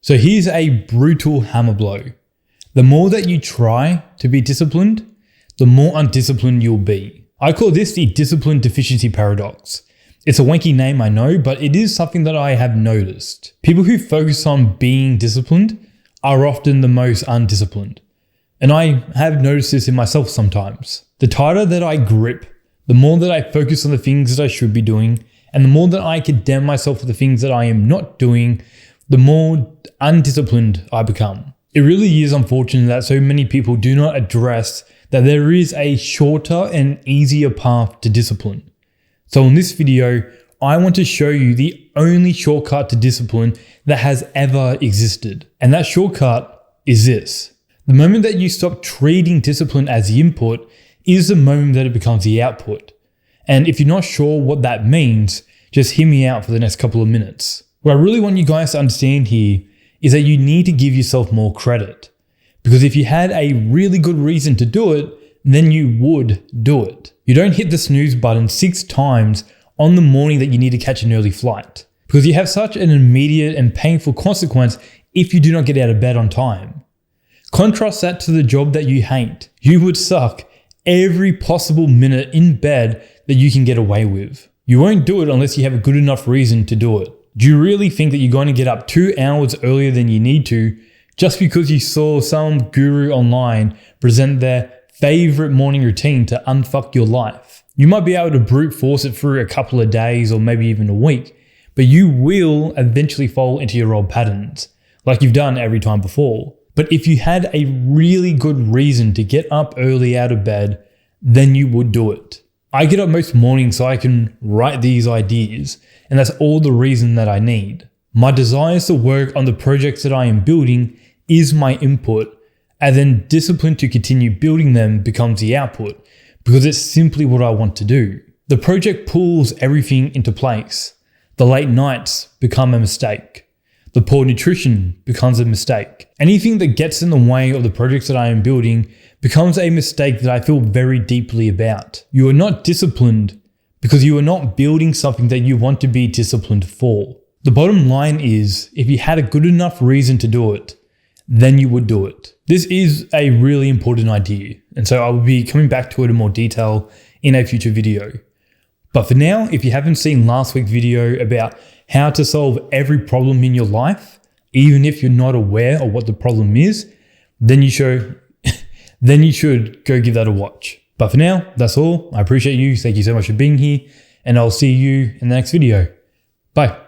So here's a brutal hammer blow. The more that you try to be disciplined, the more undisciplined you'll be. I call this the discipline deficiency paradox. It's a wanky name, I know, but it is something that I have noticed. People who focus on being disciplined are often the most undisciplined. And I have noticed this in myself sometimes. The tighter that I grip, the more that I focus on the things that I should be doing, and the more that I condemn myself for the things that I am not doing, the more undisciplined I become. It really is unfortunate that so many people do not address that there is a shorter and easier path to discipline. So in this video, I want to show you the only shortcut to discipline that has ever existed. And that shortcut is this. The moment that you stop treating discipline as the input is the moment that it becomes the output. And if you're not sure what that means, just hear me out for the next couple of minutes. What I really want you guys to understand here is that you need to give yourself more credit. Because if you had a really good reason to do it, then you would do it. You don't hit the snooze button 6 times on the morning that you need to catch an early flight. Because you have such an immediate and painful consequence if you do not get out of bed on time. Contrast that to the job that you hate. You would suck every possible minute in bed that you can get away with. You won't do it unless you have a good enough reason to do it. Do you really think that you're going to get up 2 hours earlier than you need to just because you saw some guru online present their favorite morning routine to unfuck your life? You might be able to brute force it through a couple of days or maybe even a week, but you will eventually fall into your old patterns, like you've done every time before. But if you had a really good reason to get up early out of bed, then you would do it. I get up most mornings so I can write these ideas, and that's all the reason that I need. My desires to work on the projects that I am building is my input, and then discipline to continue building them becomes the output, because it's simply what I want to do. The project pulls everything into place. The late nights become a mistake. The poor nutrition becomes a mistake. Anything that gets in the way of the projects that I am building becomes a mistake that I feel very deeply about. You are not disciplined because you are not building something that you want to be disciplined for. The bottom line is, if you had a good enough reason to do it, then you would do it. This is a really important idea, and so I will be coming back to it in more detail in a future video. But for now, if you haven't seen last week's video about how to solve every problem in your life, even if you're not aware of what the problem is, then you should go give that a watch. But for now, that's all. I appreciate you. Thank you so much for being here, and I'll see you in the next video. Bye.